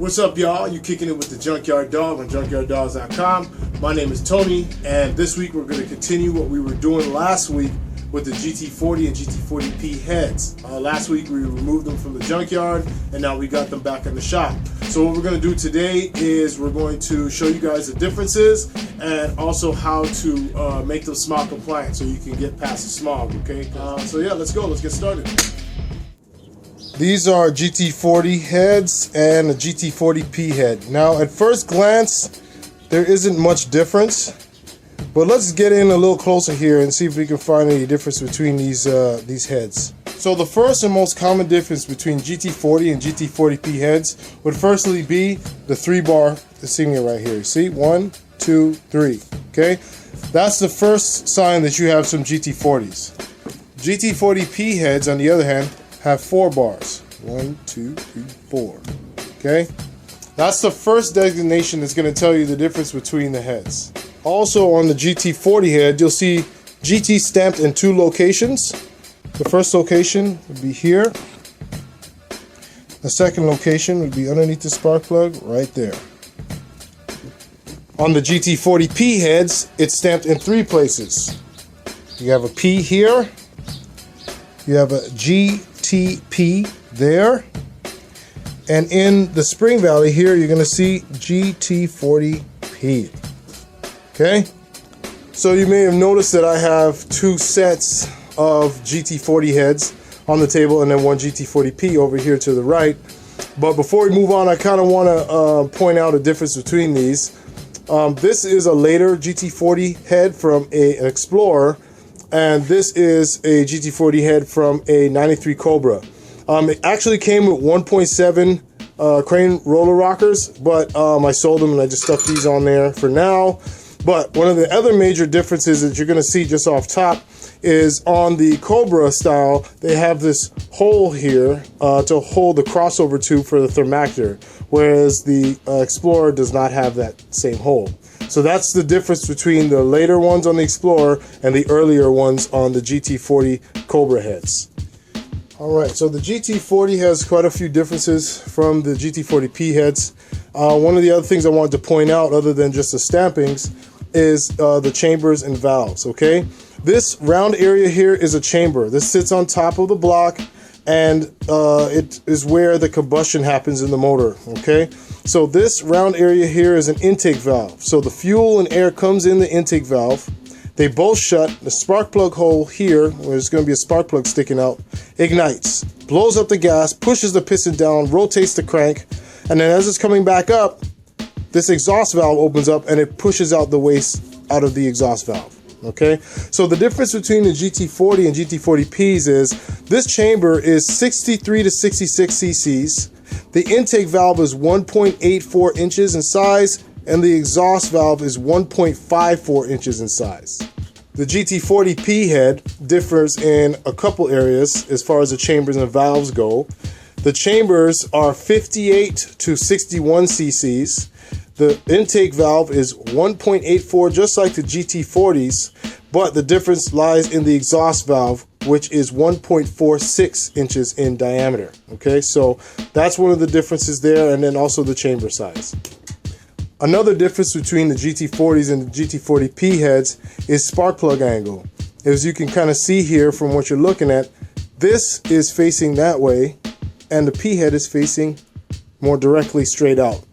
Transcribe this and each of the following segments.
What's up, y'all? You kicking it with the Junkyard Dog on junkyarddogs.com. My name is Tony, and this week we're going to continue what we were doing last week with the GT40 and GT40P heads. Last week we removed them from the junkyard, and now we got them back in the shop. So what we're going to do today is we're going to show you guys the differences and also how to make them smog compliant so you can get past the smog, okay? So yeah, let's go. Let's get started. These are GT40 heads and a GT40P head. Now, at first glance, there isn't much difference, but let's get in a little closer here and see if we can find any difference between these heads. So the first and most common difference between GT40 and GT40P heads would firstly be the 3-bar insignia right here. See, 1, 2, 3. Okay, that's the first sign that you have some GT40s. GT40P heads, on the other hand, have 4 bars. 1, 2, 3, 4. Okay? That's the first designation that's going to tell you the difference between the heads. Also on the GT40 head, you'll see GT stamped in 2 locations. The first location would be here. The second location would be underneath the spark plug right there. On the GT40P heads, it's stamped in 3 places. You have a P here. You have a GTP there, and in the spring valley here you're going to see GT40P. Okay, so you may have noticed that I have 2 sets of GT40 heads on the table and then 1 GT40P over here to the right. But before we move on, I kind of want to point out a difference between these. This is a later GT40 head from an Explorer, and this is a GT40 head from a 93 Cobra. It actually came with 1.7 crane roller rockers, but I sold them and I just stuck these on there for now. But one of the other major differences that you're going to see just off top is on the Cobra style, they have this hole here to hold the crossover tube for the thermactor, whereas the Explorer does not have that same hole. So that's the difference between the later ones on the Explorer and the earlier ones on the GT40 Cobra heads. Alright, so the GT40 has quite a few differences from the GT40P heads. One of the other things I wanted to point out, other than just the stampings, is the chambers and valves, okay? This round area here is a chamber. This sits on top of the block, and it is where the combustion happens in the motor, okay? So this round area here is an intake valve. So the fuel and air comes in the intake valve. They both shut. The spark plug hole here, where there's going to be a spark plug sticking out, ignites, blows up the gas, pushes the piston down, rotates the crank, and then as it's coming back up, this exhaust valve opens up and it pushes out the waste out of the exhaust valve. Okay, so the difference between the GT40 and GT40Ps is this chamber is 63 to 66 cc's. The intake valve is 1.84 inches in size, and the exhaust valve is 1.54 inches in size. The GT40P head differs in a couple areas as far as the chambers and valves go. The chambers are 58 to 61 cc's. The intake valve is 1.84, just like the GT40s, but the difference lies in the exhaust valve, which is 1.46 inches in diameter. Okay, so that's one of the differences there, and then also the chamber size. Another difference between the GT40s and the GT40P heads is spark plug angle. As you can kind of see here from what you're looking at, this is facing that way, and the P head is facing more directly straight out.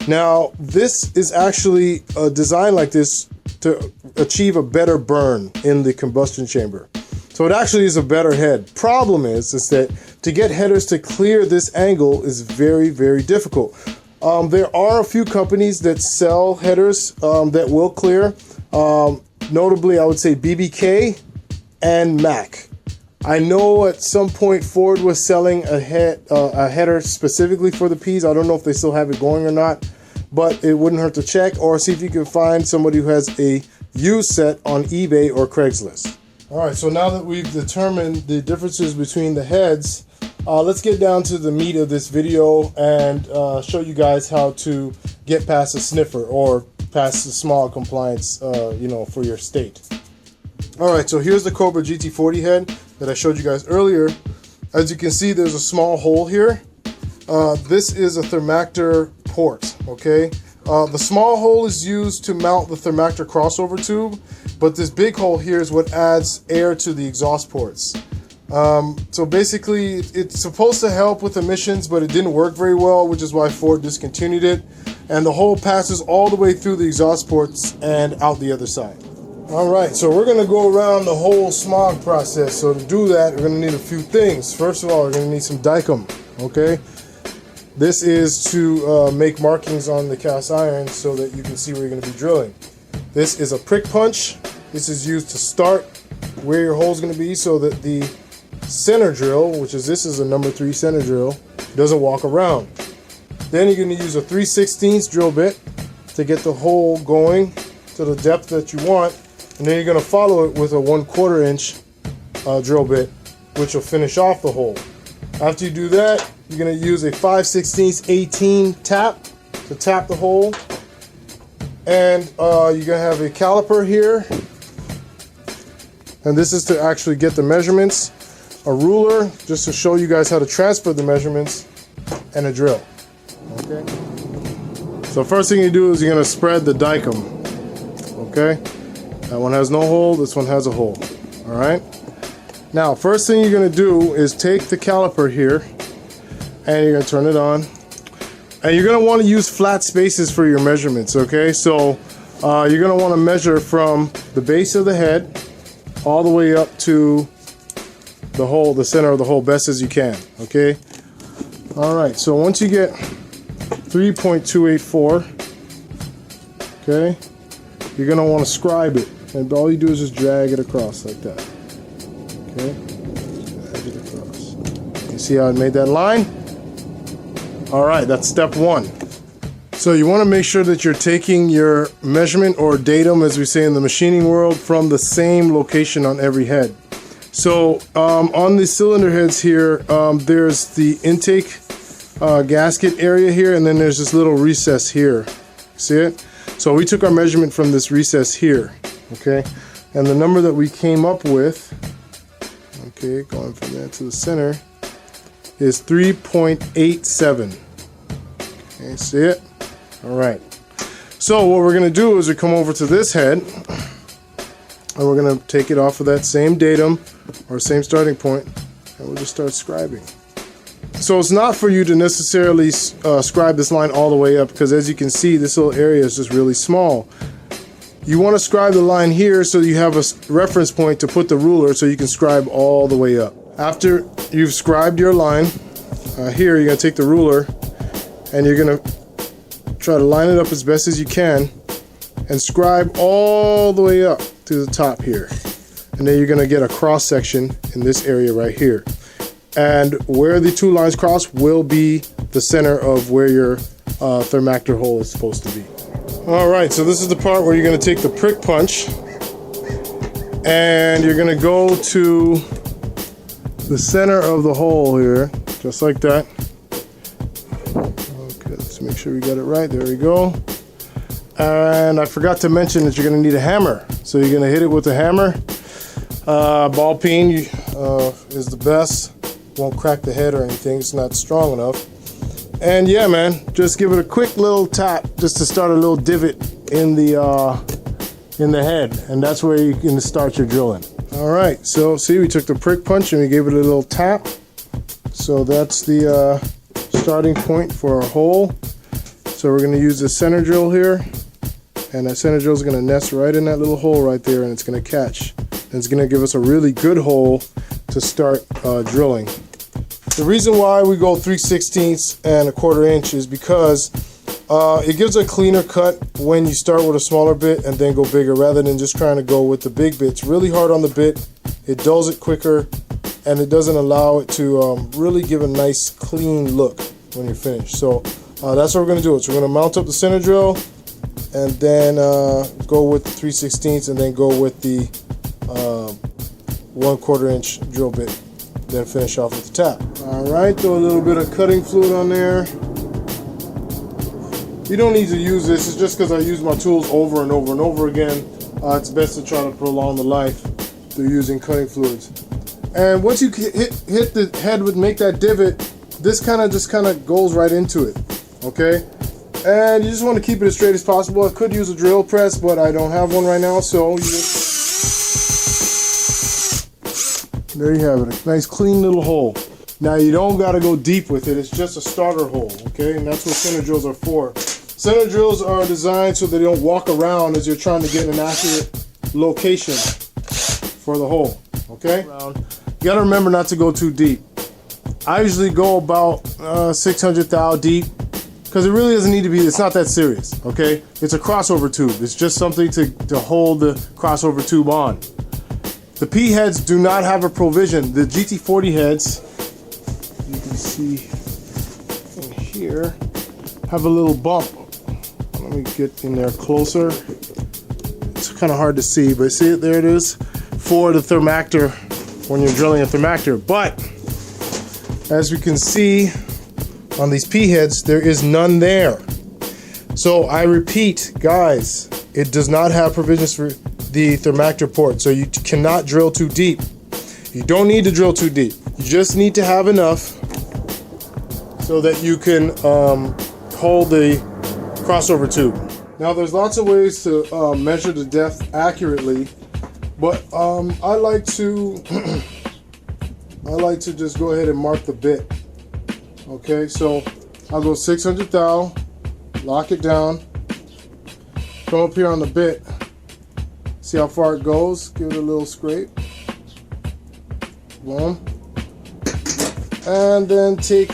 Now, this is actually designed like this to achieve a better burn in the combustion chamber. So it actually is a better head. Problem is that to get headers to clear this angle is very, very difficult. There are a few companies that sell headers that will clear. Notably, I would say BBK and Mack. I know at some point Ford was selling a header specifically for the Ps. I don't know if they still have it going or not, but it wouldn't hurt to check or see if you can find somebody who has a used set on eBay or Craigslist. Alright, so now that we've determined the differences between the heads, let's get down to the meat of this video and show you guys how to get past a sniffer or past the smog compliance, for your state. Alright, so here's the Cobra GT40 head that I showed you guys earlier. As you can see, there's a small hole here. this is a thermactor port, okay? The small hole is used to mount the thermactor crossover tube, but this big hole here is what adds air to the exhaust ports. So basically, it's supposed to help with emissions, but it didn't work very well, which is why Ford discontinued it. And the hole passes all the way through the exhaust ports and out the other side. All right, so we're gonna go around the whole smog process. So to do that, we're gonna need a few things. First of all, we're gonna need some dicum, okay? This is to make markings on the cast iron so that you can see where you're gonna be drilling. This is a prick punch. This is used to start where your hole's gonna be so that the center drill, this is a number 3 center drill, doesn't walk around. Then you're gonna use a 3/16 drill bit to get the hole going to the depth that you want. And then you're gonna follow it with a 1/4 inch drill bit, which will finish off the hole. After you do that, you're gonna use a 5/16 18 tap to tap the hole. And you're gonna have a caliper here. And this is to actually get the measurements. A ruler, just to show you guys how to transfer the measurements, and a drill. Okay. So first thing you do is you're gonna spread the dicum. Okay. That one has no hole, this one has a hole. All right. Now, first thing you're gonna do is take the caliper here, and you're gonna turn it on. And you're gonna wanna use flat spaces for your measurements, okay? So you're gonna wanna measure from the base of the head all the way up to the hole, the center of the hole, best as you can, okay? All right, so once you get 3.284, okay, you're gonna wanna scribe it. And all you do is just drag it across like that, okay? Drag it across. You see how I made that line? All right, that's step 1. So you wanna make sure that you're taking your measurement or datum, as we say in the machining world, from the same location on every head. So on the cylinder heads here, there's the intake gasket area here, and then there's this little recess here. See it? So we took our measurement from this recess here, okay? And the number that we came up with, okay, going from there to the center, is 3.87. Okay, see it? All right. So what we're gonna do is we come over to this head, and we're gonna take it off of that same datum, or same starting point, and we'll just start scribing. So it's not for you to necessarily scribe this line all the way up, because as you can see, this little area is just really small. You want to scribe the line here so you have a reference point to put the ruler so you can scribe all the way up. After you've scribed your line, here you're going to take the ruler and you're going to try to line it up as best as you can and scribe all the way up to the top here. And then you're going to get a cross section in this area right here. And where the two lines cross will be the center of where your thermactor hole is supposed to be. All right, so this is the part where you're going to take the prick punch and you're going to go to the center of the hole here, just like that. Okay, let's make sure we got it right. There we go. And I forgot to mention that you're going to need a hammer. So you're going to hit it with a hammer. Ball peen is the best. Won't crack the head or anything, it's not strong enough. And yeah, man, just give it a quick little tap just to start a little divot in the head, and that's where you can start your drilling. All right, so see, we took the prick punch and we gave it a little tap. So that's the starting point for our hole. So we're gonna use the center drill here, and that center drill is gonna nest right in that little hole right there, and it's gonna catch. And it's gonna give us a really good hole to start drilling. The reason why we go 3/16 and 1/4 inch is because it gives a cleaner cut when you start with a smaller bit and then go bigger, rather than just trying to go with the big bit. It's really hard on the bit, it dulls it quicker, and it doesn't allow it to really give a nice clean look when you're finished. So that's what we're going to do. So we're going to mount up the center drill and then go with the 3/16 and then go with the 1/4 inch drill bit, then finish off with the tap. All right, throw a little bit of cutting fluid on there. You don't need to use this, it's just because I use my tools over and over and over again. It's best to try to prolong the life through using cutting fluids. And once you hit the head with, make that divot, this kind of goes right into it, okay? And you just want to keep it as straight as possible. I could use a drill press, but I don't have one right now, so you just, there you have it, a nice clean little hole. Now you don't got to go deep with it, it's just a starter hole, okay? And that's what center drills are for. Center drills are designed so they don't walk around as you're trying to get an accurate location for the hole, okay? You got to remember not to go too deep. I usually go about 600 thou deep, because it really doesn't need to be, it's not that serious, okay? It's a crossover tube. It's just something to hold the crossover tube on. The P heads do not have a provision. The GT40 heads, you can see in here, have a little bump. Let me get in there closer. It's kind of hard to see, but see it, there it is, for the thermactor when you're drilling a thermactor. But as we can see on these P heads, there is none there. So I repeat, guys, it does not have provisions for the thermactor port, so you cannot drill too deep. You don't need to drill too deep. You just need to have enough so that you can hold the crossover tube. Now there's lots of ways to measure the depth accurately, but I like to just go ahead and mark the bit. Okay, so I'll go 600 thou, lock it down, come up here on the bit, see how far it goes, give it a little scrape, boom, and then take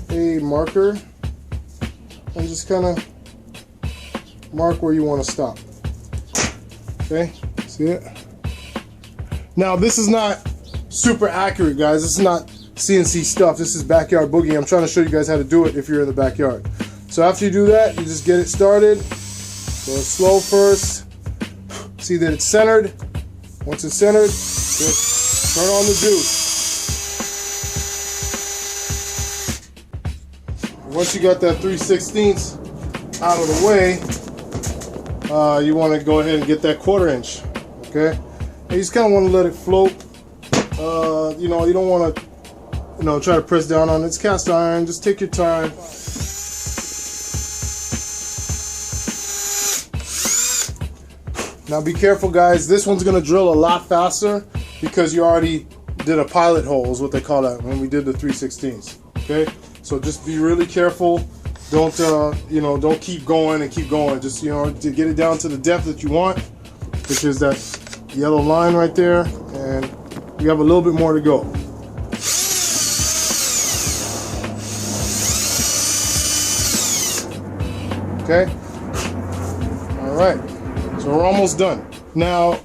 a marker and just kind of mark where you want to stop. Okay, see it? Now this is not super accurate, guys. This is not CNC stuff. This is backyard boogie. I'm trying to show you guys how to do it if you're in the backyard. So after you do that, you just get it started. Go slow first. See that it's centered. Once it's centered, just turn on the juice. Once you got that 3/16 out of the way, you want to go ahead and get that 1/4 inch. Okay, and you just kind of want to let it float. You know, you don't want to, you know, try to press down on it. It's cast iron. Just take your time. Now be careful, guys. This one's gonna drill a lot faster because you already did a pilot hole, is what they call that, when we did the 3/16. Okay, so just be really careful. Don't you know, don't keep going and keep going. Just, you know, to get it down to the depth that you want, which is that yellow line right there, and you have a little bit more to go. Okay. All right. So we're almost done. Now,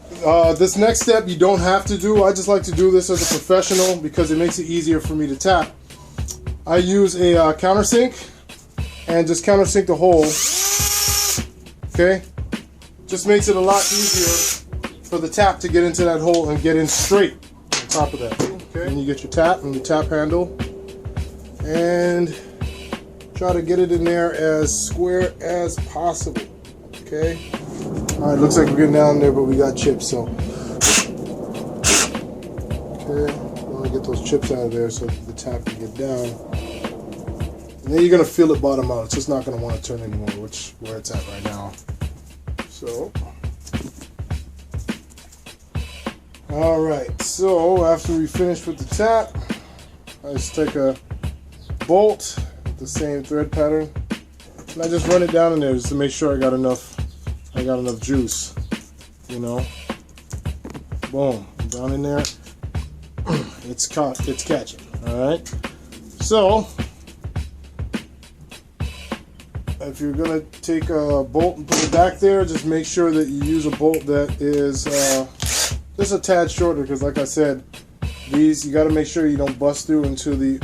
this next step you don't have to do. I just like to do this as a professional because it makes it easier for me to tap. I use a countersink and just countersink the hole. Okay. Just makes it a lot easier for the tap to get into that hole and get in straight on top of that. Okay. And you get your tap and your tap handle and try to get it in there as square as possible. Okay. All right, looks like we're getting down there, but we got chips, so. Okay, I want to get those chips out of there so the tap can get down. And then you're gonna feel it bottom out. It's just not gonna want to turn anymore, which where it's at right now. So. All right, so after we finish with the tap, I just take a bolt, the same thread pattern, and I just run it down in there just to make sure I got enough juice, you know. Boom, down in there. It's catching. All right. So if you're gonna take a bolt and put it back there, just make sure that you use a bolt that is just a tad shorter, because like I said, these, you got to make sure you don't bust through into the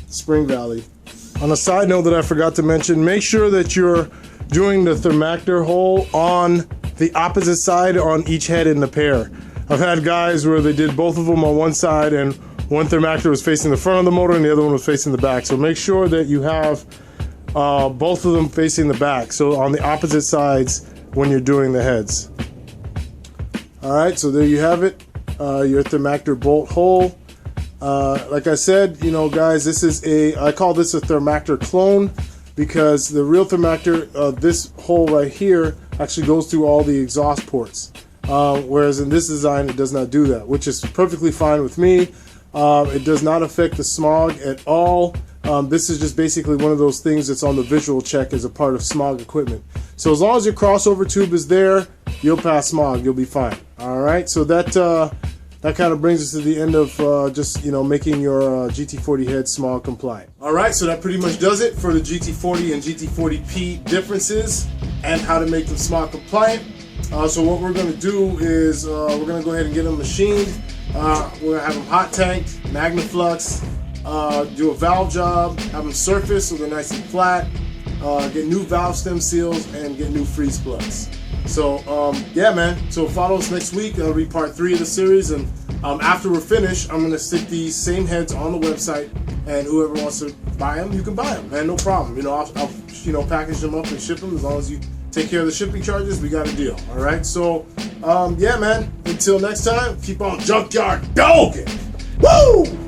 spring valley. On a side note that I forgot to mention, make sure that you're doing the thermactor hole on the opposite side on each head in the pair. I've had guys where they did both of them on one side and one thermactor was facing the front of the motor and the other one was facing the back. So make sure that you have both of them facing the back, so on the opposite sides when you're doing the heads. Alright, so there you have it, your thermactor bolt hole. Like I said, you know, guys, this is I call this a thermactor clone, because the real thermactor, this hole right here, actually goes through all the exhaust ports. Whereas in this design, it does not do that, which is perfectly fine with me. It does not affect the smog at all. This is just basically one of those things that's on the visual check as a part of smog equipment. So as long as your crossover tube is there, you'll pass smog, you'll be fine. All right, so that kind of brings us to the end of just, you know, making your GT40 head smog compliant. All right, so that pretty much does it for the GT40 and GT40P differences and how to make them smog compliant. So what we're going to do is we're going to go ahead and get them machined. We're going to have them hot tanked, Magnaflux, do a valve job, have them surface so they're nice and flat, get new valve stem seals, and get new freeze plugs. So yeah, man, so follow us next week. That'll be part 3 of the series, and after we're finished, I'm going to stick these same heads on the website, and whoever wants to buy them, you can buy them, man, no problem. You know, I'll you know, package them up and ship them. As long as you take care of the shipping charges, we got a deal. All right, so yeah, man, until next time, keep on junkyard dogging. Woo!